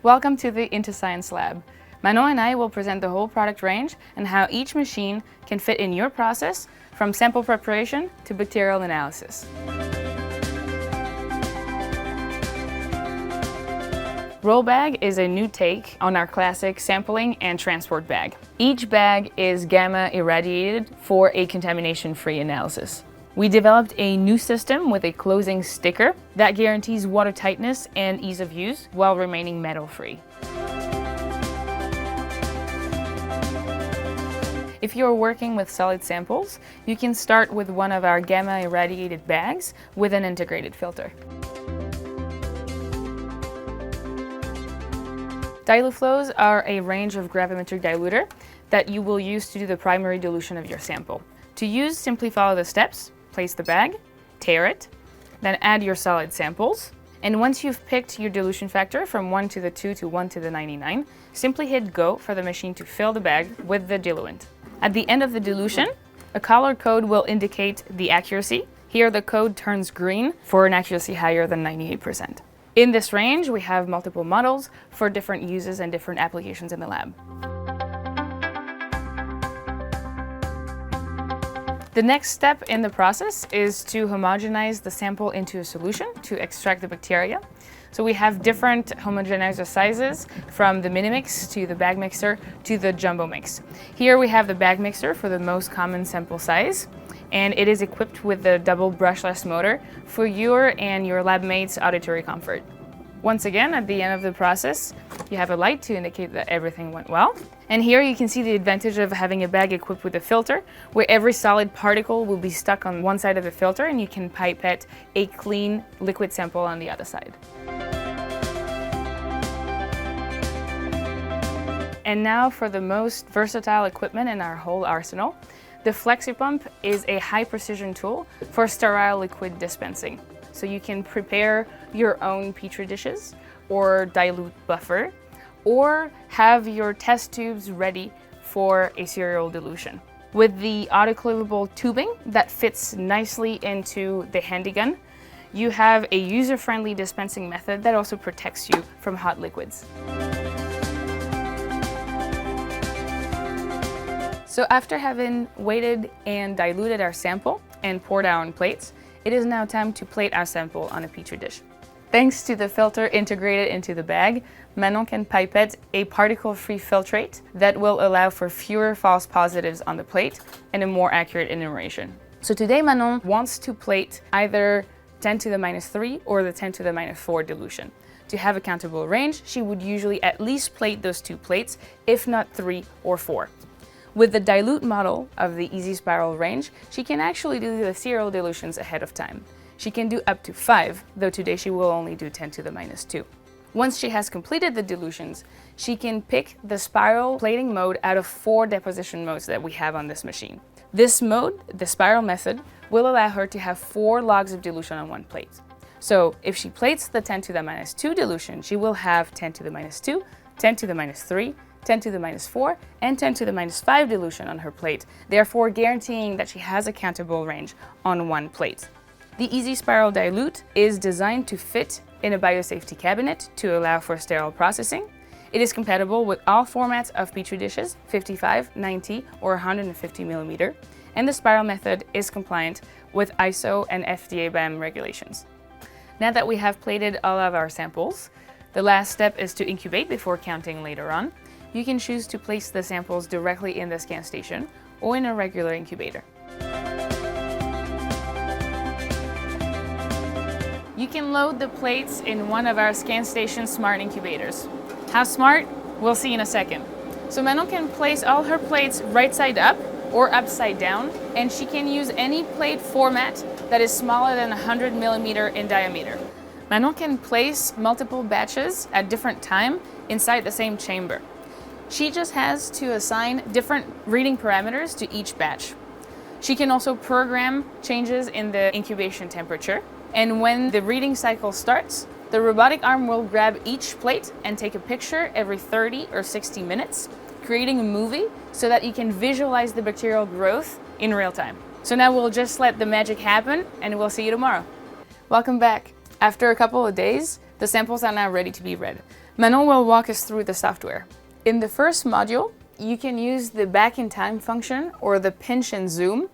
Welcome to the InterScience Lab. Manon and I will present the whole product range and how each machine can fit in your process from sample preparation to bacterial analysis. Roll bag is a new take on our classic sampling and transport bag. Each bag is gamma irradiated for a contamination-free analysis. We developed a new system with a closing sticker that guarantees water tightness and ease of use while remaining metal-free. If you're working with solid samples, you can start with one of our gamma irradiated bags with an integrated filter. Diluflows are a range of gravimetric diluter that you will use to do the primary dilution of your sample. To use, simply follow the steps. Place the bag, tare it, then add your solid samples. And once you've picked your dilution factor from 1 to the 2 to 1 to the 99, simply hit go for the machine to fill the bag with the diluent. At the end of the dilution, a color code will indicate the accuracy. Here the code turns green for an accuracy higher than 98%. In this range, we have multiple models for different uses and different applications in the lab. The next step in the process is to homogenize the sample into a solution to extract the bacteria. So we have different homogenizer sizes, from the mini mix to the bag mixer to the jumbo mix. Here we have the bag mixer for the most common sample size, and it is equipped with the double brushless motor for your and your lab mates' auditory comfort. Once again, at the end of the process, you have a light to indicate that everything went well. And here you can see the advantage of having a bag equipped with a filter, where every solid particle will be stuck on one side of the filter and you can pipette a clean liquid sample on the other side. And now for the most versatile equipment in our whole arsenal. The FlexiPump is a high-precision tool for sterile liquid dispensing. So you can prepare your own petri dishes or dilute buffer, or have your test tubes ready for a serial dilution. With the autoclavable tubing that fits nicely into the handy gun, you have a user-friendly dispensing method that also protects you from hot liquids. So after having weighted and diluted our sample and poured out on plates, it is now time to plate our sample on a petri dish. Thanks to the filter integrated into the bag, Manon can pipette a particle-free filtrate that will allow for fewer false positives on the plate and a more accurate enumeration. So today Manon wants to plate either 10 to the minus 3 or the 10 to the minus 4 dilution. To have a countable range, she would usually at least plate those 2 plates, if not 3 or 4. With the dilute model of the Easy Spiral range, she can actually do the serial dilutions ahead of time. She can do up to 5, though today she will only do 10 to the minus 2. Once she has completed the dilutions, she can pick the spiral plating mode out of 4 deposition modes that we have on this machine. This mode, the spiral method, will allow her to have 4 logs of dilution on one plate. So if she plates the 10 to the minus 2 dilution, she will have 10 to the minus 2, 10 to the minus 3, 10 to the minus 4, and 10 to the minus 5 dilution on her plate, therefore guaranteeing that she has a countable range on one plate. The Easy Spiral Dilute is designed to fit in a biosafety cabinet to allow for sterile processing. It is compatible with all formats of petri dishes, 55, 90, or 150 millimeter, and the spiral method is compliant with ISO and FDA BAM regulations. Now that we have plated all of our samples, the last step is to incubate before counting later on. You can choose to place the samples directly in the scan station or in a regular incubator. You can load the plates in one of our ScanStation smart incubators. How smart? We'll see in a second. So Manon can place all her plates right side up or upside down, and she can use any plate format that is smaller than 100 millimeter in diameter. Manon can place multiple batches at different time inside the same chamber. She just has to assign different reading parameters to each batch. She can also program changes in the incubation temperature. And when the reading cycle starts, the robotic arm will grab each plate and take a picture every 30 or 60 minutes, creating a movie so that you can visualize the bacterial growth in real time. So now we'll just let the magic happen, and we'll see you tomorrow. Welcome back. After a couple of days, the samples are now ready to be read. Manon will walk us through the software. In the first module, you can use the back in time function or the pinch and zoom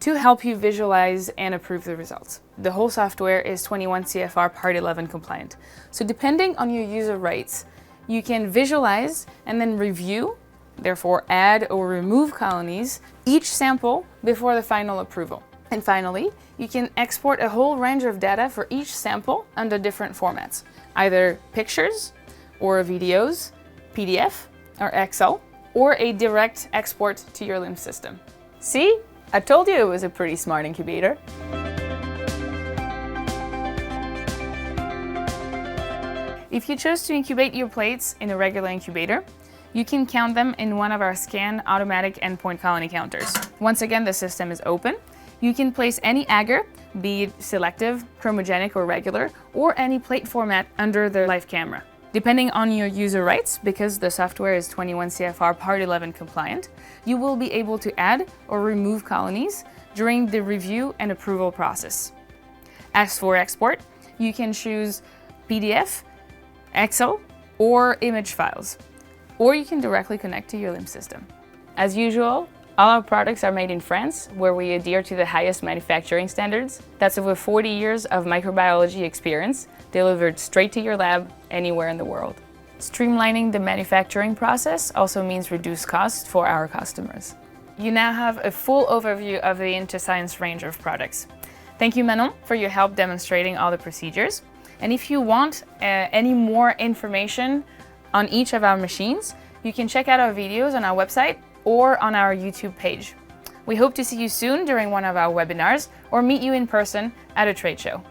to help you visualize and approve the results. The whole software is 21 CFR Part 11 compliant. So depending on your user rights, you can visualize and then review, therefore add or remove colonies, each sample before the final approval. And finally, you can export a whole range of data for each sample under different formats, either pictures or videos, PDF or Excel, or a direct export to your LIMS system. See? I told you it was a pretty smart incubator. If you chose to incubate your plates in a regular incubator, you can count them in one of our scan automatic endpoint colony counters. Once again, the system is open. You can place any agar, be it selective, chromogenic or regular, or any plate format under the live camera. Depending on your user rights, because the software is 21 CFR Part 11 compliant, you will be able to add or remove colonies during the review and approval process. As for export, you can choose PDF, Excel, or image files, or you can directly connect to your LIMS system. As usual, all our products are made in France, where we adhere to the highest manufacturing standards. That's over 40 years of microbiology experience, delivered straight to your lab anywhere in the world. Streamlining the manufacturing process also means reduced costs for our customers. You now have a full overview of the InterScience range of products. Thank you, Manon, for your help demonstrating all the procedures. And if you want any more information on each of our machines, you can check out our videos on our website or on our YouTube page. We hope to see you soon during one of our webinars or meet you in person at a trade show.